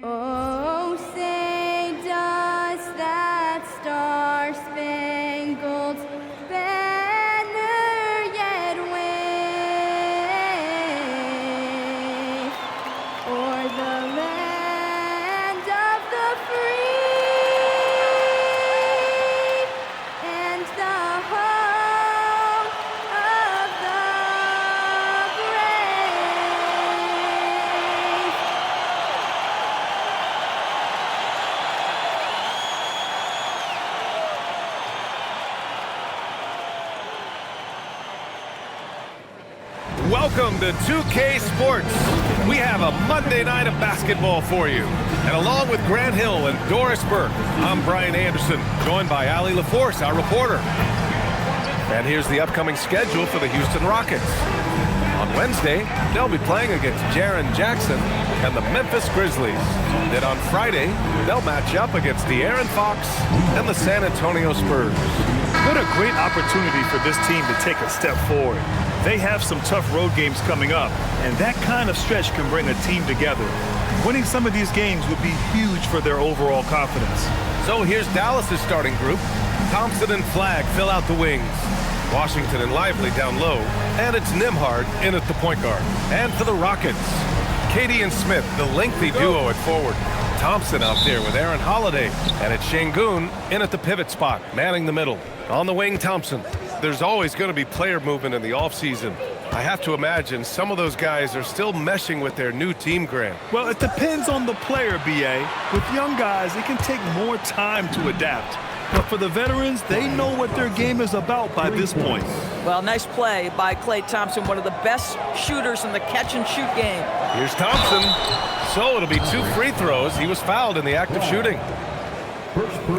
Oh, say does that star-spangled banner yet wave o'er the land of the free and the home of the brave? Welcome to 2K Sports. We have a Monday night of basketball for you. And along with Grant Hill and Doris Burke, I'm Brian Anderson, joined by Allie LaForce, our reporter. And here's the upcoming schedule for the Houston Rockets. On Wednesday, they'll be playing against Jaren Jackson and the Memphis Grizzlies. Then on Friday, they'll match up against De'Aaron Fox and the San Antonio Spurs. What a great opportunity for this team to take a step forward. They have some tough road games coming up, and that kind of stretch can bring a team together. Winning some of these games would be huge for their overall confidence. So here's Dallas's starting group. Thompson and Flagg fill out the wings. Washington and Lively down low, and it's Nembhard in at the point guard. And for the Rockets, Katie and Smith, the lengthy duo at forward. Thompson out there with Aaron Holiday, and it's Şengün in at the pivot spot, manning the middle. On the wing, Thompson. There's always going to be player movement in the offseason. I have to imagine some of those guys are still meshing with their new team, Grant. Well, it depends on the player, B.A. With young guys, it can take more time to adapt. But for the veterans, they know what their game is about by this point. Well, nice play by Klay Thompson, one of the best shooters in the catch-and-shoot game. Here's Thompson. So it'll be 2 free throws. He was fouled in the act of shooting.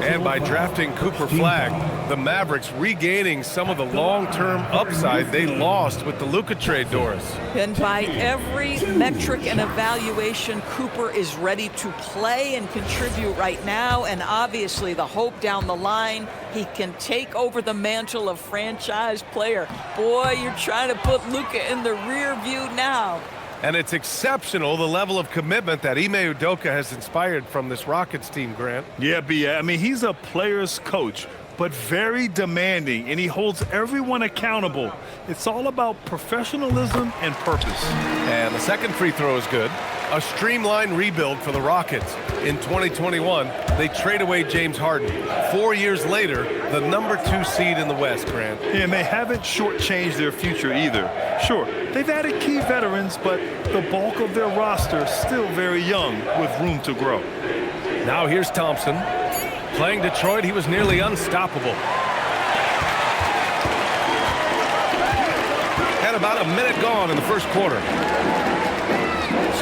And by drafting Cooper Flagg, the Mavericks regaining some of the long-term upside they lost with the Luka trade, Doris. And by every metric and evaluation, Cooper is ready to play and contribute right now. And obviously the hope down the line, he can take over the mantle of franchise player. Boy, you're trying to put Luka in the rear view now. And it's exceptional, the level of commitment that Ime Udoka has inspired from this Rockets team, Grant. Yeah, B.A. I mean, he's a player's coach, but very demanding, and he holds everyone accountable. It's all about professionalism and purpose. And the second free throw is good. A streamlined rebuild for the Rockets. In 2021, they trade away James Harden. 4 years later, the #2 seed in the West, Grant. Yeah, and they haven't shortchanged their future either. Sure, they've added key veterans, but the bulk of their roster is still very young with room to grow. Now here's Thompson. Playing Detroit, he was nearly unstoppable. And about a minute gone in the first quarter.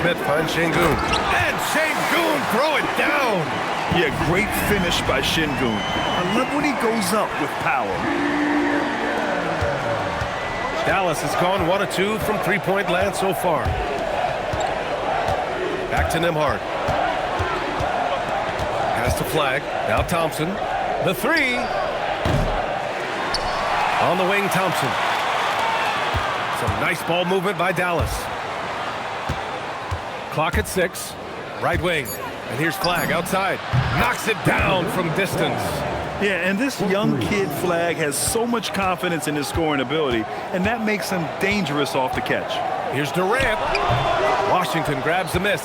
Smith finds Şengün. And Şengün throw it down. Yeah, great finish by Şengün. I love when he goes up with power. Dallas has gone 1 of 2 from three-point land so far. Back to Nembhard. Pass to Flagg. Now Thompson. The three. On the wing, Thompson. Some nice ball movement by Dallas. Clock at 6. Right wing. And here's Flagg outside. Knocks it down from distance. Yeah, and this young kid Flagg has so much confidence in his scoring ability, and that makes him dangerous off the catch. Here's Durant. Washington grabs the miss.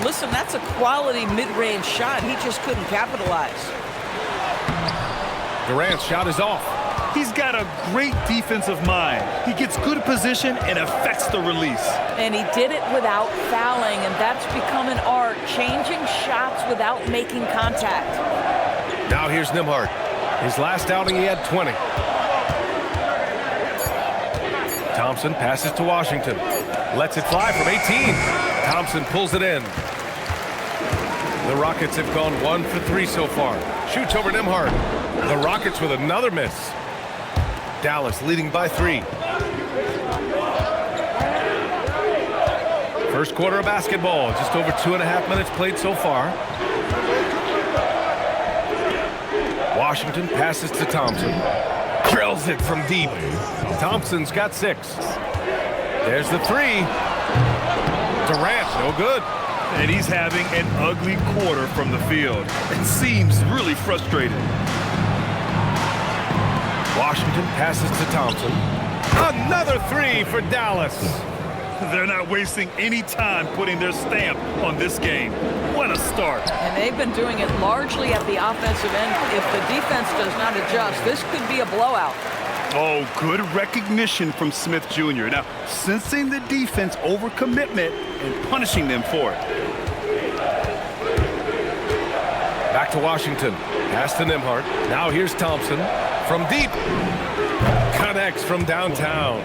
Listen, that's a quality mid-range shot. He just couldn't capitalize. Durant's shot is off. He's got a great defensive mind. He gets good position and affects the release. And he did it without fouling, and that's become an art, changing shots without making contact. Now here's Nembhard. His last outing, he had 20. Thompson passes to Washington. Lets it fly from 18. Thompson pulls it in. The Rockets have gone 1 for 3 so far. Shoots over Nembhard. The Rockets with another miss. Dallas leading by 3. First quarter of basketball, just over 2.5 minutes played so far. Washington passes to Thompson. Drills it from deep. Thompson's got 6. There's the 3. Durant, no good. And he's having an ugly quarter from the field. It seems really frustrated. Washington passes to Thompson. Another three for Dallas. They're not wasting any time putting their stamp on this game. What a start. And they've been doing it largely at the offensive end. If the defense does not adjust, this could be a blowout. Oh, good recognition from Smith Jr. Now, sensing the defense overcommitment and punishing them for it. Back to Washington. Pass to Nembhard. Now here's Thompson. From deep. Connects from downtown.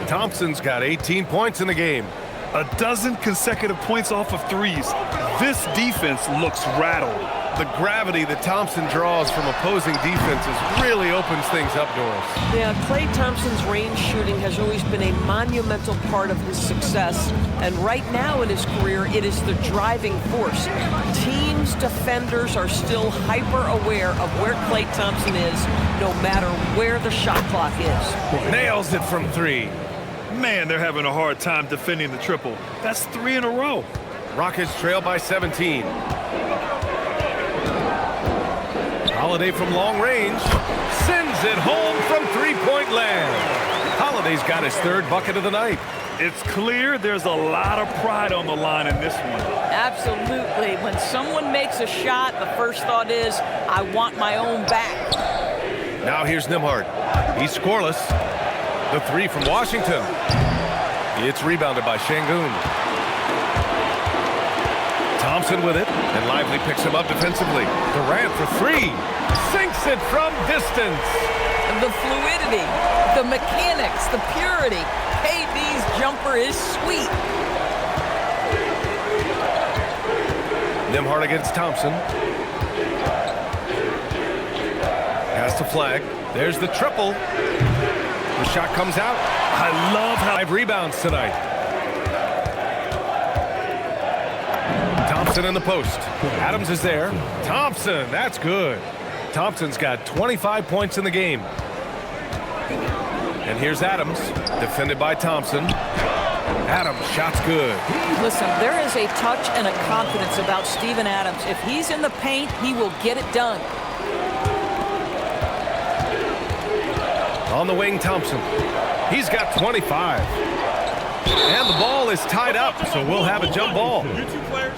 Thompson's got 18 points in the game. A dozen consecutive points off of threes. This defense looks rattled. The gravity that Thompson draws from opposing defenses really opens things up, Doris. Yeah, Klay Thompson's range shooting has always been a monumental part of his success. And right now in his career, it is the driving force. Teams' defenders are still hyper-aware of where Klay Thompson is, no matter where the shot clock is. Nails it from three. Man, they're having a hard time defending the triple. That's 3 in a row. Rockets trail by 17. Holiday from long range sends it home from three-point land. Holiday's got his third bucket of the night. It's clear there's a lot of pride on the line in this one. Absolutely. When someone makes a shot, the first thought is, I want my own back. Now here's Nembhard. He's scoreless. The three from Washington. It's rebounded by Şengün. Thompson with it, and Lively picks him up defensively. Durant for three. Sinks it from distance. The fluidity, the mechanics, the purity. KD's jumper is sweet. Nembhard against Thompson. Pass to Flag. There's the triple. The shot comes out. I love how 5 rebounds tonight. Thompson in the post. Adams is there. Thompson, that's good. Thompson's got 25 points in the game. And here's Adams, defended by Thompson. Adams, shot's good. Listen, there is a touch and a confidence about Steven Adams. If he's in the paint, he will get it done. On the wing, Thompson. He's got 25. And the ball is tied up, so we'll have a jump ball. you two players.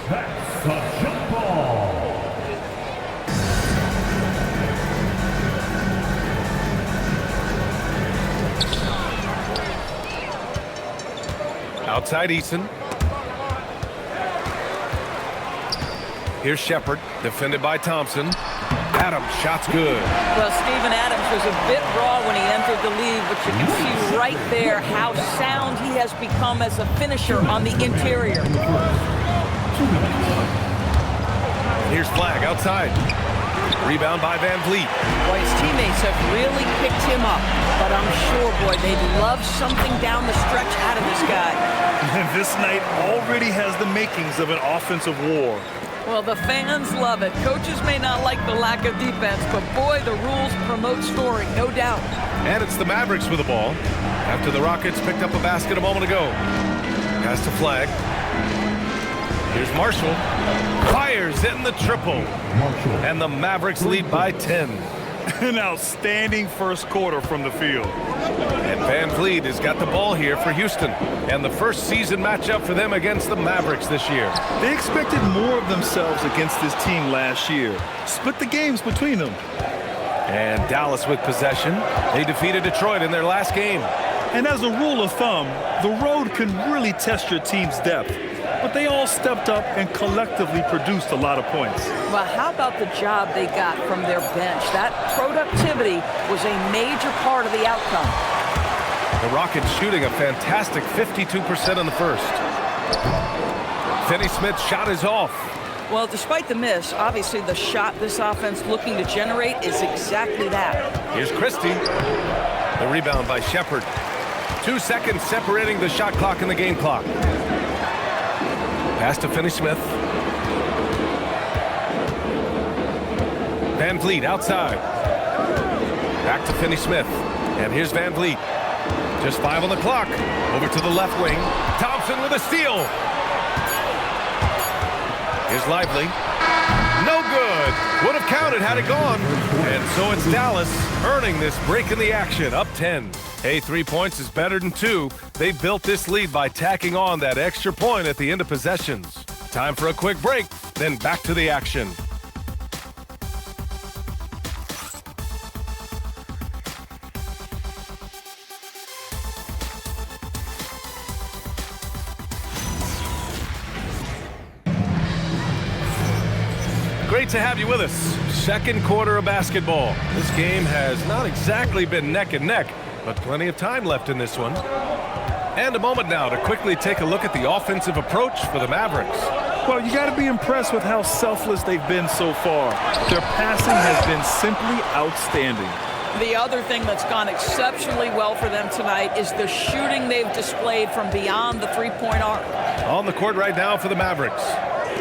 Jump ball. Outside Eason. Here's Shepherd, defended by Thompson. Adams, shot's good. Well, Steven Adams was a bit raw when he entered the league, but you can see right there how sound he has become as a finisher on the interior. Here's Flag outside. Rebound by Van Vliet. Boy, his teammates have really picked him up, but I'm sure, boy, they'd love something down the stretch out of this guy. And this night already has the makings of an offensive war. Well, the fans love it. Coaches may not like the lack of defense, but boy, the rules promote scoring, no doubt. And it's the Mavericks with the ball after the Rockets picked up a basket a moment ago. Pass to Flag. Here's Marshall. Fires in the triple. And the Mavericks lead by 10. An outstanding first quarter from the field. And Van Vliet has got the ball here for Houston. And the first season matchup for them against the Mavericks this year. They expected more of themselves against this team last year. Split the games between them. And Dallas with possession. They defeated Detroit in their last game. And as a rule of thumb, the road can really test your team's depth. But they all stepped up and collectively produced a lot of points. Well, how about the job they got from their bench? That productivity was a major part of the outcome. The Rockets shooting a fantastic 52% in the first. Finney-Smith's shot is off. Well, despite the miss, obviously the shot this offense looking to generate is exactly that. Here's Christie. The rebound by Shepherd. 2 seconds separating the shot clock and the game clock. Pass to Finney-Smith. Van Vliet outside. Back to Finney-Smith. And here's Van Vliet. Just 5 on the clock. Over to the left wing. Thompson with a steal. Here's Lively. No good. Would have counted had it gone. And so it's Dallas earning this break in the action, up 10. Hey, 3 points is better than 2. They built this lead by tacking on that extra point at the end of possessions. Time for a quick break, then back to the action. Great to have you with us. Second quarter of basketball. This game has not exactly been neck and neck, but plenty of time left in this one. And a moment now to quickly take a look at the offensive approach for the Mavericks. Well, you got to be impressed with how selfless they've been so far. Their passing has been simply outstanding. The other thing that's gone exceptionally well for them tonight is the shooting they've displayed from beyond the three-point arc. On the court right now for the Mavericks.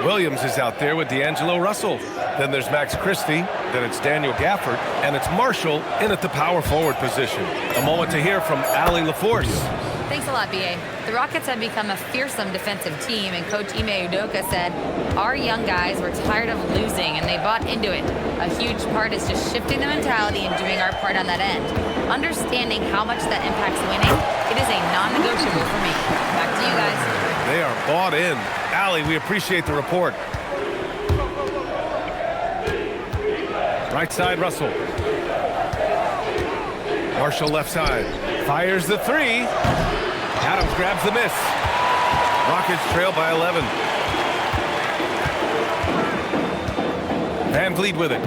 Williams is out there with D'Angelo Russell. Then there's Max Christie. Then it's Daniel Gafford. And it's Marshall in at the power forward position. A moment to hear from Allie LaForce. Thanks a lot, B.A. The Rockets have become a fearsome defensive team, and Coach Ime Udoka said, our young guys were tired of losing, and they bought into it. A huge part is just shifting the mentality and doing our part on that end. Understanding how much that impacts winning, it is a non-negotiable for me. Back to you guys. They are bought in. Allie, we appreciate the report. Right side, Russell. Marshall left side. Fires the three. Adams grabs the miss. Rockets trail by 11. Van Vliet with it.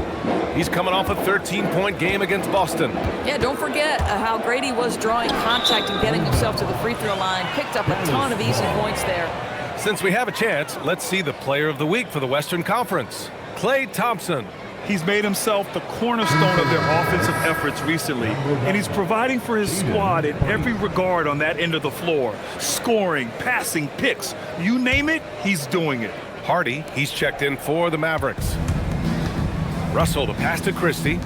He's coming off a 13-point game against Boston. Yeah, don't forget how great he was drawing contact and getting himself to the free throw line. Picked up a ton of easy points there. Since we have a chance, let's see the player of the week for the Western Conference. Klay Thompson. He's made himself the cornerstone of their offensive efforts recently, and he's providing for his squad in every regard on that end of the floor. Scoring, passing, picks, you name it, he's doing it. Hardy, he's checked in for the Mavericks. Russell, the pass to Christie.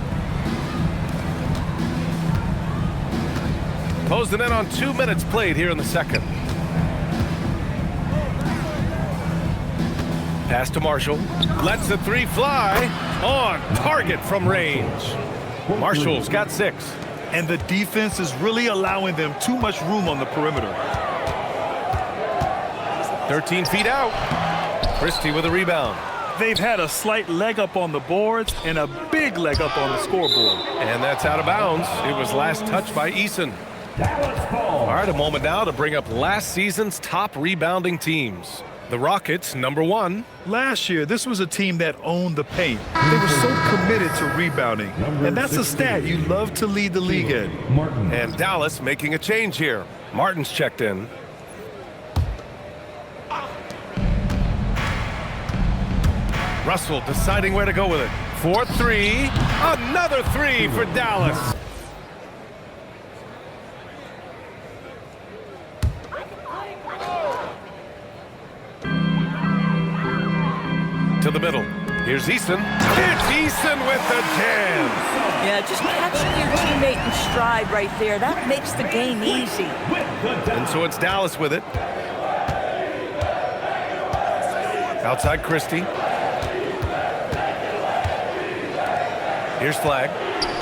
Closing in on 2 minutes played here in the second. Pass to Marshall. Lets the three fly. On target from range. Marshall's got 6. And the defense is really allowing them too much room on the perimeter. 13 feet out. Christie with a rebound. They've had a slight leg up on the boards and a big leg up on the scoreboard. And that's out of bounds. It was last touched by Eason. All right, a moment now to bring up last season's top rebounding teams. The Rockets, number 1. Last year, this was a team that owned the paint. They were so committed to rebounding. And that's a stat you love to lead the league in. And Dallas making a change here. Martin's checked in. Russell deciding where to go with it. 4-3. Another 3 for Dallas. To the middle. Here's Eason. It's Eason with the jam. Yeah, just catching your teammate in stride right there. That makes the game easy. And so it's Dallas with it. Outside Christie. Here's Flagg.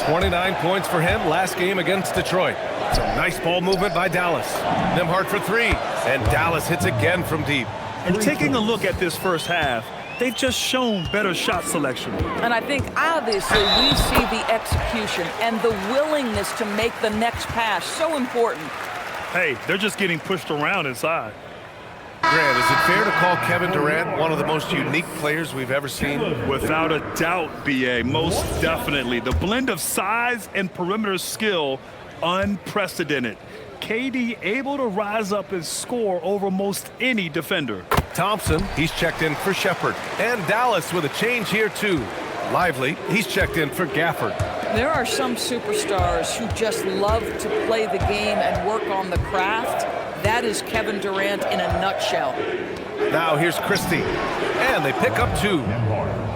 29 points for him last game against Detroit. Some nice ball movement by Dallas. Nembhard for 3. And Dallas hits again from deep. And taking a look at this first half, they've just shown better shot selection. And I think obviously we see the execution and the willingness to make the next pass so important. Hey, they're just getting pushed around inside. Grant, is it fair to call Kevin Durant one of the most unique players we've ever seen? Without a doubt, B.A., most definitely. The blend of size and perimeter skill, unprecedented. KD able to rise up and score over most any defender. Thompson, he's checked in for Shepard. And Dallas with a change here too. Lively, he's checked in for Gafford. There are some superstars who just love to play the game and work on the craft. That is Kevin Durant in a nutshell. Now here's Christie. And they pick up 2.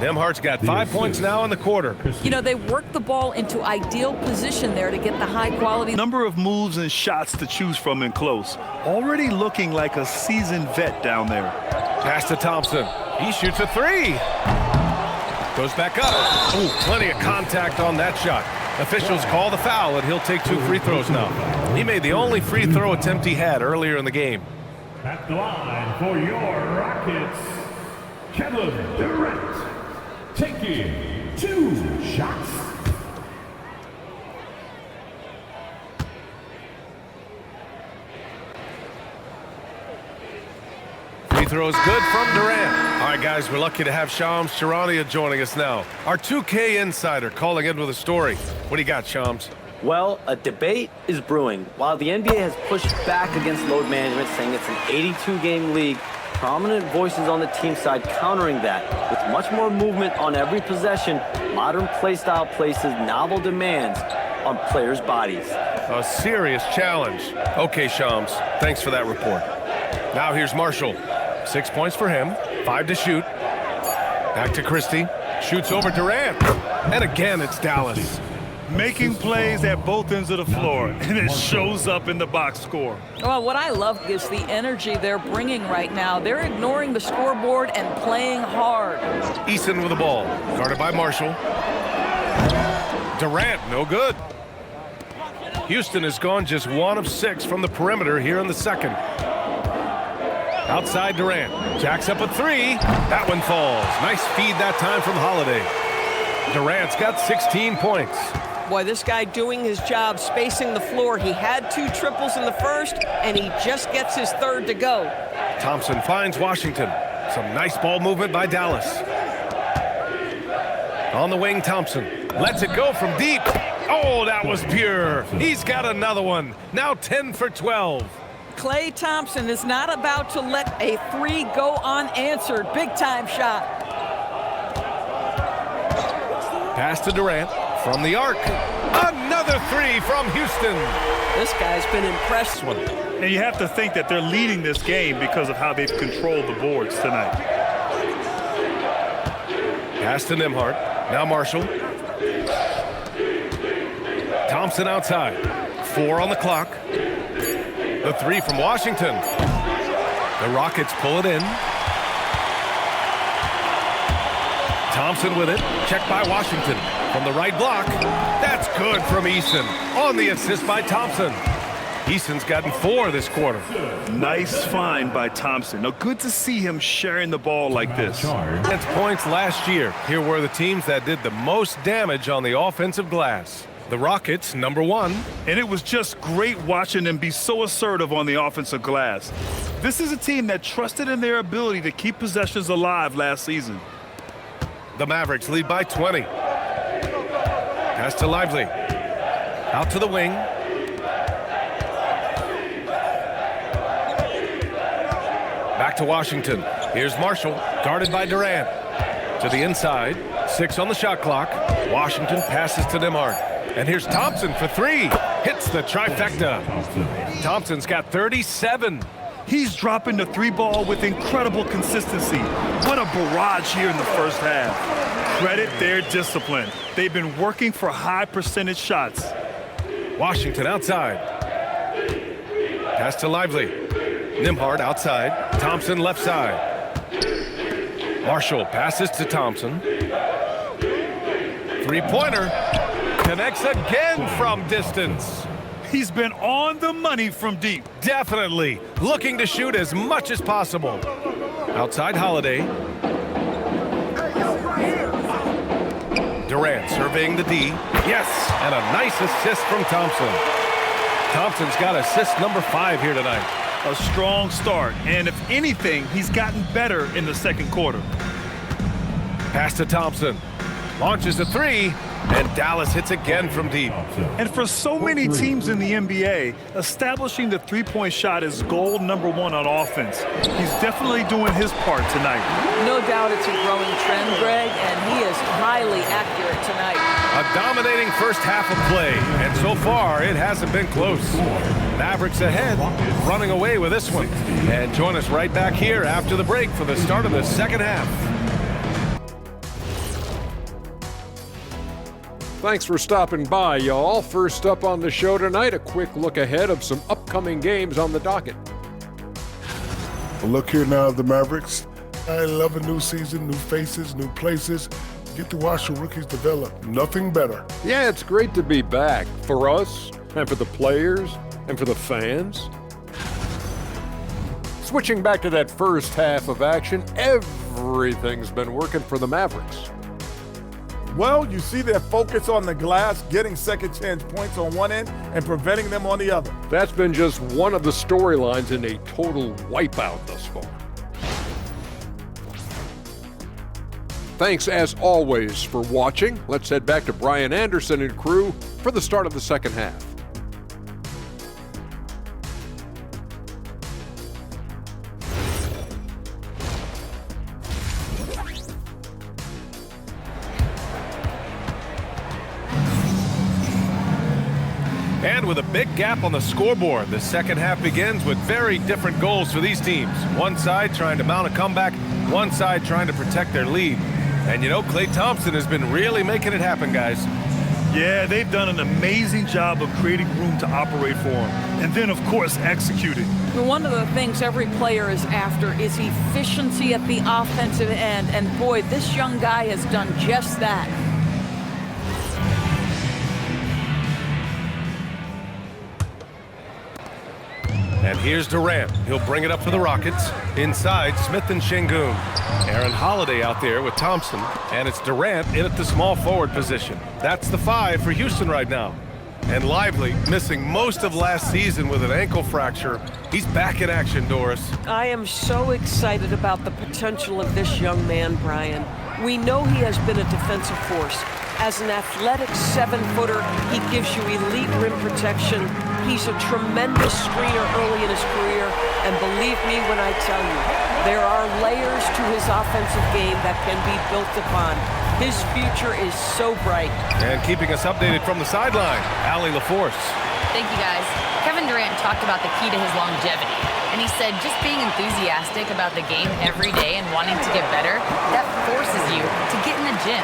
Nembhard's got 5 points now in the quarter. You know, they work the ball into ideal position there to get the high quality. Number of moves and shots to choose from in close. Already looking like a seasoned vet down there. Pass to Thompson. He shoots a three. Goes back up. Ooh, plenty of contact on that shot. Officials call the foul, and he'll take 2 free throws now. He made the only free throw attempt he had earlier in the game. At the line for your Rockets, Kevin Durant, taking 2 shots. Free throw is good from Durant. All right, guys, we're lucky to have Shams Charania joining us now. Our 2K insider calling in with a story. What do you got, Shams? Well, a debate is brewing. While the NBA has pushed back against load management, saying it's an 82-game league, prominent voices on the team side countering that. With much more movement on every possession, modern play style places novel demands on players' bodies. A serious challenge. Okay, Shams, thanks for that report. Now here's Marshall. 6 points for him, 5 to shoot. Back to Christie, shoots over Durant. And again, it's Dallas. Making plays at both ends of the floor, and it shows up in the box score. Well, what I love is the energy they're bringing right now. They're ignoring the scoreboard and playing hard. Eason with the ball, guarded by Marshall. Durant, no good. Houston has gone just 1 of 6 from the perimeter here in the second. Outside Durant, jacks up a 3. That one falls. Nice feed that time from Holiday. Durant's got 16 points. Boy, this guy doing his job, spacing the floor. He had 2 triples in the first, and he just gets his 3rd to go. Thompson finds Washington. Some nice ball movement by Dallas. On the wing, Thompson lets it go from deep. Oh, that was pure. He's got another one. Now 10 for 12. Klay Thompson is not about to let a 3 go unanswered. Big-time shot. Pass to Durant from the arc. Another 3 from Houston. This guy's been impressed. And you have to think that they're leading this game because of how they've controlled the boards tonight. Pass to Nembhard. Now Marshall. Thompson outside. 4 on the clock. The 3 from Washington. The Rockets pull it in. Thompson with it. Checked by Washington. From the right block. That's good from Eason. On the assist by Thompson. Eason's gotten 4 this quarter. Nice find by Thompson. Now, good to see him sharing the ball like this. Against points last year. Here were the teams that did the most damage on the offensive glass. The Rockets, number 1. And it was just great watching them be so assertive on the offensive glass. This is a team that trusted in their ability to keep possessions alive last season. The Mavericks lead by 20. Pass to Lively. Out to the wing. Back to Washington. Here's Marshall, guarded by Durant. To the inside, 6 on the shot clock. Washington passes to Nembhard. And here's Thompson for 3. Hits the trifecta. Thompson's got 37. He's dropping the 3 ball with incredible consistency. What a barrage here in the first half. Credit their discipline. They've been working for high percentage shots. Washington outside. Pass to Lively. Nembhard outside. Thompson left side. Marshall passes to Thompson. 3-pointer. Connects again from distance. He's been on the money from deep. Definitely. Looking to shoot as much as possible. Outside Holiday. Durant surveying the D. Yes, and a nice assist from Thompson. Thompson's got assist number 5 here tonight. A strong start, and if anything, he's gotten better in the second quarter. Pass to Thompson. Launches a 3, and Dallas hits again from deep. And for so many teams in the NBA, establishing the three-point shot is goal number 1 on offense. He's definitely doing his part tonight. No doubt it's a growing trend, Greg, and he is highly accurate tonight. A dominating first half of play, and so far it hasn't been close. Mavericks ahead, running away with this one. And join us right back here after the break for the start of the second half. Thanks for stopping by, y'all. First up on the show tonight, a quick look ahead of some upcoming games on the docket. A look here now of the Mavericks. I love a new season, new faces, new places. Get to watch the rookies develop. Nothing better. Yeah, it's great to be back for us and for the players and for the fans. Switching back to that first half of action, everything's been working for the Mavericks. Well, you see their focus on the glass, getting second chance points on one end and preventing them on the other. That's been just one of the storylines in a total wipeout thus far. Thanks as always for watching. Let's head back to Brian Anderson and crew for the start of the second half. And with a big gap on the scoreboard, the second half begins with very different goals for these teams. One side trying to mount a comeback, one side trying to protect their lead. And you know, Klay Thompson has been really making it happen, guys. Yeah, they've done an amazing job of creating room to operate for him. And then, of course, executing. One of the things every player is after is efficiency at the offensive end. And boy, this young guy has done just that. And here's Durant. He'll bring it up for the Rockets. Inside, Smith and Şengün. Aaron Holiday out there with Thompson. And it's Durant in at the small forward position. That's the 5 for Houston right now. And Lively, missing most of last season with an ankle fracture. He's back in action, Doris. I am so excited about the potential of this young man, Brian. We know he has been a defensive force. As an athletic 7-footer, he gives you elite rim protection. He's a tremendous screener early in his career. And believe me when I tell you, there are layers to his offensive game that can be built upon. His future is so bright. And keeping us updated from the sideline, Allie LaForce. Thank you, guys. Kevin Durant talked about the key to his longevity. And he said just being enthusiastic about the game every day and wanting to get better, that forces you to get in the gym.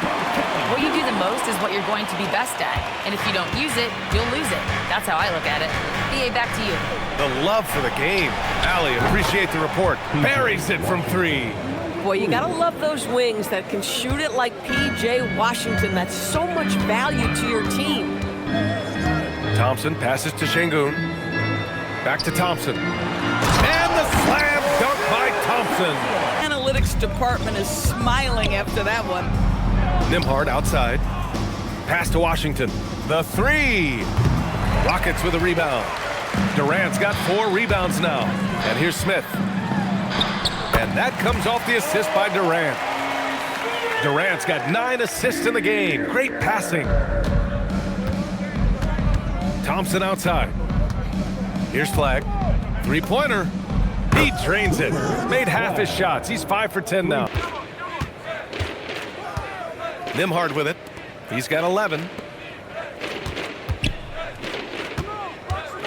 What you do the most is what you're going to be best at. And if you don't use it, you'll lose it. That's how I look at it. BA, back to you. The love for the game. Allie, appreciate the report. Buries it from 3. Boy, you gotta love those wings that can shoot it like P.J. Washington. That's so much value to your team. Thompson passes to Şengün. Back to Thompson. And the slam dunk by Thompson. Analytics department is smiling after that one. Nembhard outside. Pass to Washington. The 3. Rockets with a rebound. Durant's got 4 rebounds now. And here's Smith. And that comes off the assist by Durant. Durant's got 9 assists in the game. Great passing. Thompson outside. Here's Flagg. 3-pointer. He drains it. Made half his shots. He's 5 for 10 now. Nembhard with it. He's got 11.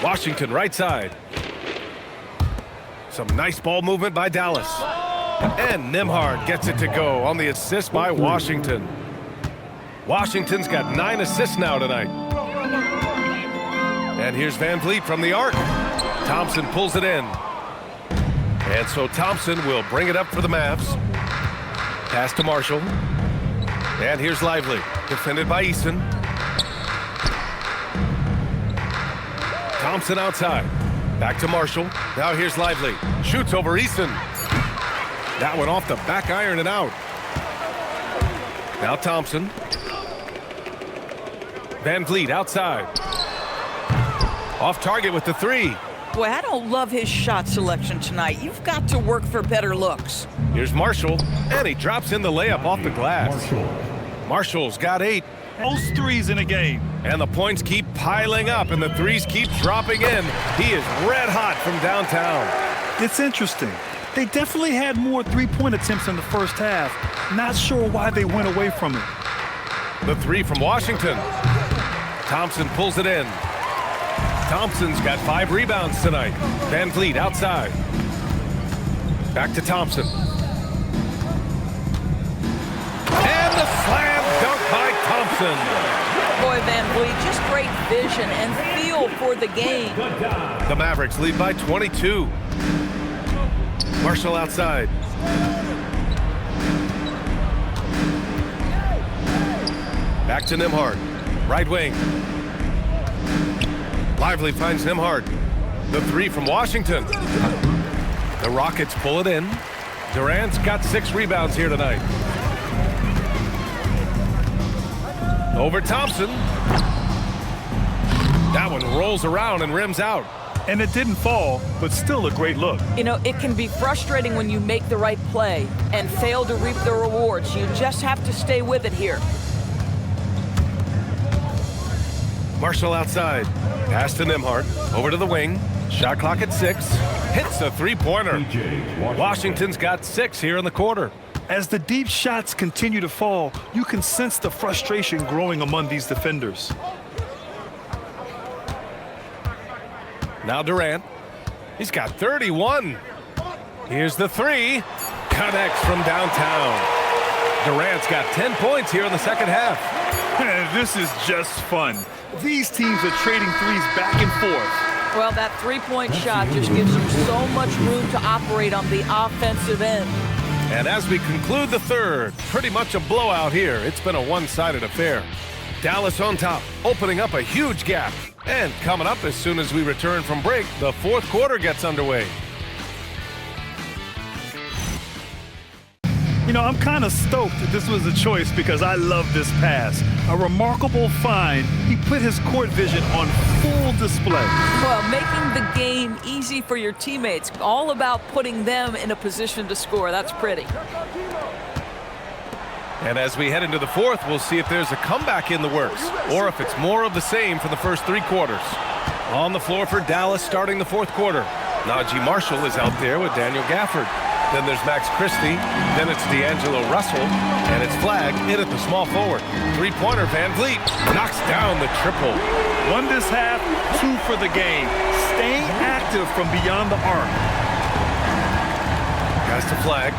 Washington right side. Some nice ball movement by Dallas. And Nembhard gets it to go on the assist by Washington. Washington's got 9 assists now tonight. And here's Van Vliet from the arc. Thompson pulls it in. And so Thompson will bring it up for the Mavs. Pass to Marshall. And here's Lively, defended by Eason. Thompson outside. Back to Marshall. Now here's Lively. Shoots over Eason. That one off the back iron and out. Now Thompson. Van Vliet outside. Off target with the 3. Boy, I don't love his shot selection tonight. You've got to work for better looks. Here's Marshall, and he drops in the layup off the glass. Marshall's got 8. Most threes in a game. And the points keep piling up, and the threes keep dropping in. He is red hot from downtown. It's interesting. They definitely had more three-point attempts in the first half. Not sure why they went away from it. The 3 from Washington. Thompson pulls it in. Thompson's got 5 rebounds tonight. Van Vliet outside. Back to Thompson. And the slam dunk by Thompson. Boy, Van Vliet, just great vision and feel for the game. The Mavericks lead by 22. Marshall outside. Back to Nembhard. Right wing. Lively finds Nembhard. The three from Washington. The Rockets pull it in. Durant's got 6 rebounds here tonight. Over Thompson. That one rolls around and rims out. And it didn't fall, but still a great look. You know, it can be frustrating when you make the right play and fail to reap the rewards. You just have to stay with it here. Marshall outside. Pass to Nembhard. Over to the wing. Shot clock at 6. Hits a three-pointer. Washington's got 6 here in the quarter. As the deep shots continue to fall, you can sense the frustration growing among these defenders. Now Durant. He's got 31. Here's the 3. Connects from downtown. Durant's got 10 points here in the second half. This is just fun. These teams are trading threes back and forth. Well, that three-point shot just gives them so much room to operate on the offensive end. And as we conclude the third, pretty much a blowout here. It's been a one-sided affair. Dallas on top, opening up a huge gap. And coming up as soon as we return from break, the fourth quarter gets underway. You know, I'm kind of stoked that this was a choice because I love this pass. A remarkable find. He put his court vision on full display. Well, making the game easy for your teammates, all about putting them in a position to score. That's pretty. And as we head into the fourth, we'll see if there's a comeback in the works or if it's more of the same for the first 3 quarters. On the floor for Dallas starting the fourth quarter. Najee Marshall is out there with Daniel Gafford. Then there's Max Christie. Then it's D'Angelo Russell. And it's Flagg in at the small forward. Three-pointer Van Vliet knocks down the triple. 1 this half, 2 for the game. Staying active from beyond the arc. Pass to Flagg.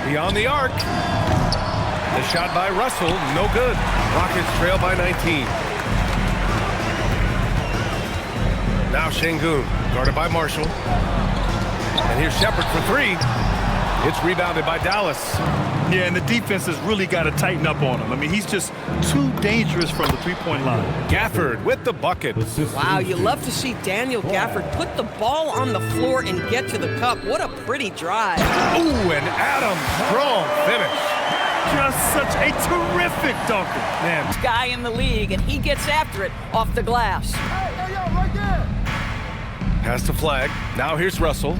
Beyond the arc. The shot by Russell, no good. Rockets trail by 19. Now Şengün, guarded by Marshall. And here's Shepherd for 3. It's rebounded by Dallas. Yeah, and the defense has really got to tighten up on him. I mean, he's just too dangerous from the three-point line. Gafford with the bucket. Wow, you love to see Daniel Gafford put the ball on the floor and get to the cup. What a pretty drive. Ooh, and Adams, strong finish. Just such a terrific dunker. Man, Guy in the league, and he gets after it off the glass. pass to Flagg. Now here's Russell.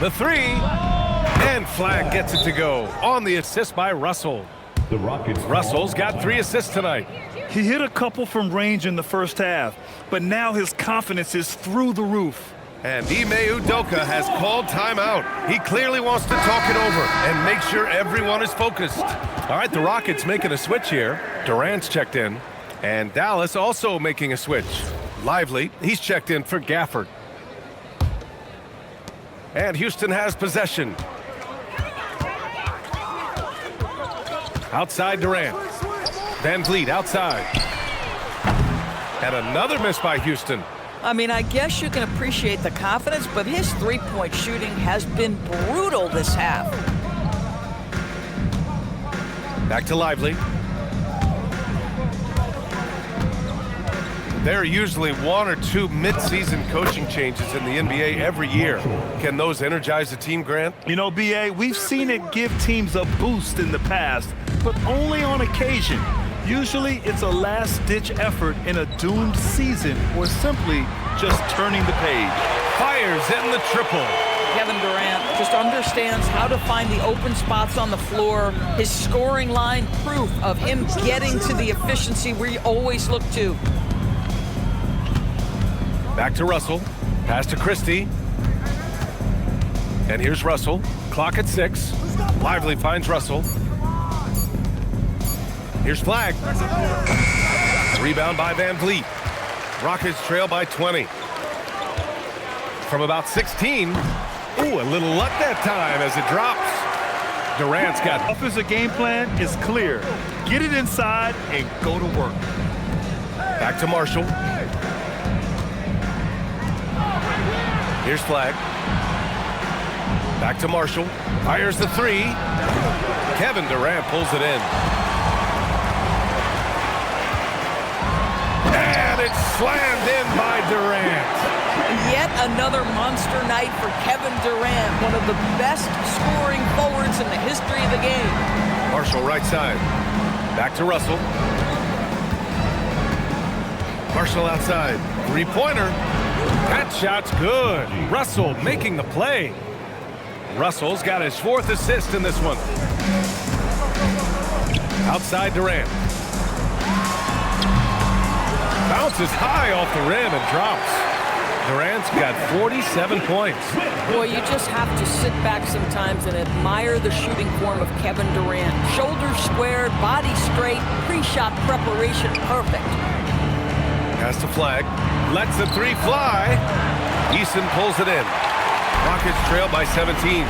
The 3. And Flagg gets it to go on the assist by Russell. The Rockets. Russell's got 3 assists tonight. He hit a couple from range in the first half, but now his confidence is through the roof. And Ime Udoka has called timeout. He clearly wants to talk it over and make sure everyone is focused. All right, the Rockets making a switch here. Durant's checked in. And Dallas also making a switch. Lively, he's checked in for Gafford. And Houston has possession. Outside Durant. Van Vliet outside. And another miss by Houston. I mean, I guess you can appreciate the confidence, but his three-point shooting has been brutal this half. Back to Lively. There are usually 1 or 2 mid-season coaching changes in the NBA every year. Can those energize a team, Grant? You know, B.A., we've seen it give teams a boost in the past, but only on occasion. Usually it's a last-ditch effort in a doomed season or simply just turning the page. Fires in the triple. Kevin Durant just understands how to find the open spots on the floor. His scoring line, proof of him getting to the efficiency we always look to. Back to Russell. Pass to Christie. And here's Russell. Clock at 6. Lively finds Russell. Here's Flagg. Rebound by Van Vliet. Rockets trail by 20. From about 16. Ooh, a little luck that time as it drops. Durant's got... Offensive game plan is clear. Get it inside and go to work. Back to Marshall. Here's Flagg. Back to Marshall. Fires the three. Kevin Durant pulls it in. And it's slammed in by Durant. Yet another monster night for Kevin Durant, one of the best scoring forwards in the history of the game. Marshall right side. Back to Russell. Marshall outside. Three-pointer. That shot's good. Russell making the play. Russell's got his 4th assist in this one. Outside Durant. Bounces high off the rim and drops. Durant's got 47 points. Boy, you just have to sit back sometimes and admire the shooting form of Kevin Durant. Shoulders squared, body straight, pre-shot preparation perfect. Pass to Flag. Lets the three fly. Eason pulls it in. Rockets trail by 17.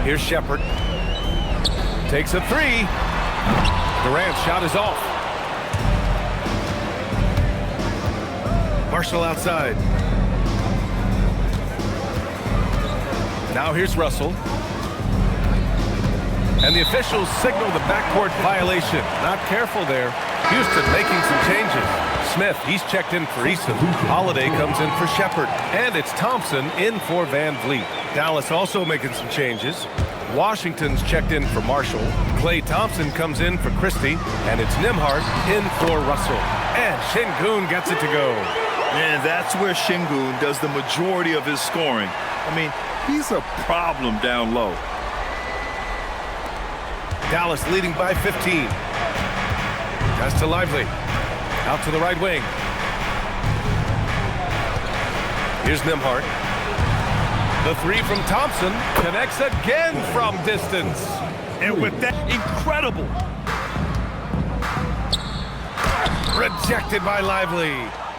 Here's Shepard. Takes a three. Durant's shot is off. Marshall outside. Now here's Russell. And the officials signal the backcourt violation. Not careful there. Houston making some changes. Smith, he's checked in for Eason. Holiday comes in for Shepard. And it's Thompson in for Van Vliet. Dallas also making some changes. Washington's checked in for Marshall. Klay Thompson comes in for Christie. And it's Nembhard in for Russell. And Şengün gets it to go. And that's where Şengün does the majority of his scoring. I mean, he's a problem down low. Dallas leading by 15. Pass to Lively. Out to the right wing. Here's Nembhard. The three from Thompson connects again from distance. And with that, incredible. Rejected by Lively.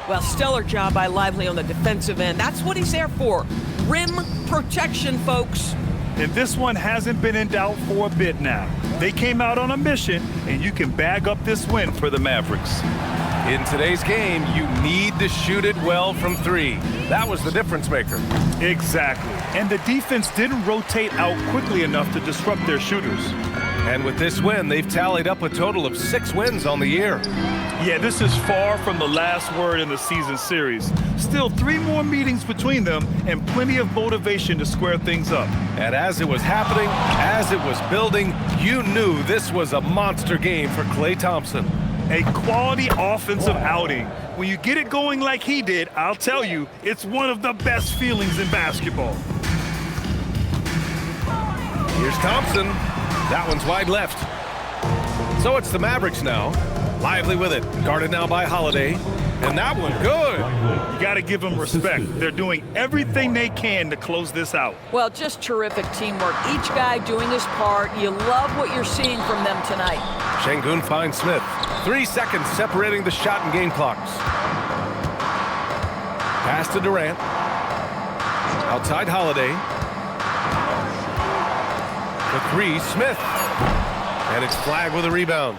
Well, stellar job by Lively on the defensive end. That's what he's there for. Rim protection, folks. And this one hasn't been in doubt for a bit now. They came out on a mission, and you can bag up this win for the Mavericks. In today's game, you need to shoot it well from three. That was the difference maker. Exactly. And the defense didn't rotate out quickly enough to disrupt their shooters. And with this win, they've tallied up a total of 6 wins on the year. Yeah, this is far from the last word in the season series. Still 3 more meetings between them and plenty of motivation to square things up. And as it was happening, as it was building, you knew this was a monster game for Klay Thompson. A quality offensive outing. When you get it going like he did, I'll tell you, it's one of the best feelings in basketball. Here's Thompson. That one's wide left. So it's the Mavericks now. Lively with it. Guarded now by Holiday. And that one good. You got to give them respect. They're doing everything they can to close this out. Well, just terrific teamwork. Each guy doing his part. You love what you're seeing from them tonight. Şengün finds Smith. 3 seconds separating the shot and game clocks. Pass to Durant. Outside Holiday. The three, Smith. And it's Flag with a rebound.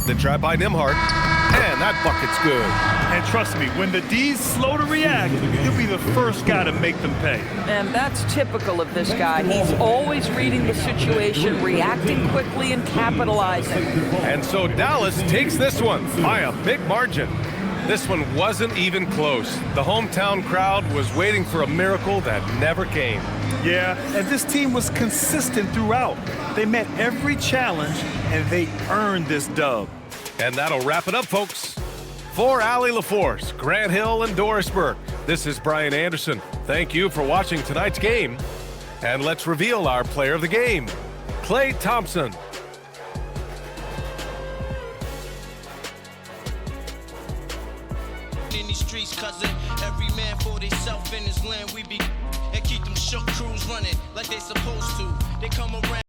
The trap by Nembhard. And that bucket's good. And trust me, when the D's slow to react, he'll be the first guy to make them pay. And that's typical of this guy. He's always reading the situation, reacting quickly and capitalizing. And so Dallas takes this one by a big margin. This one wasn't even close. The hometown crowd was waiting for a miracle that never came. Yeah, and this team was consistent throughout. They met every challenge, and they earned this dub. And that'll wrap it up, folks. For Allie LaForce, Grant Hill, and Doris Burke, this is Brian Anderson. Thank you for watching tonight's game. And let's reveal our player of the game, Klay Thompson. In these streets, cousin, every man for themself in his land, we be and keep them shook crews running like they supposed to. They come around.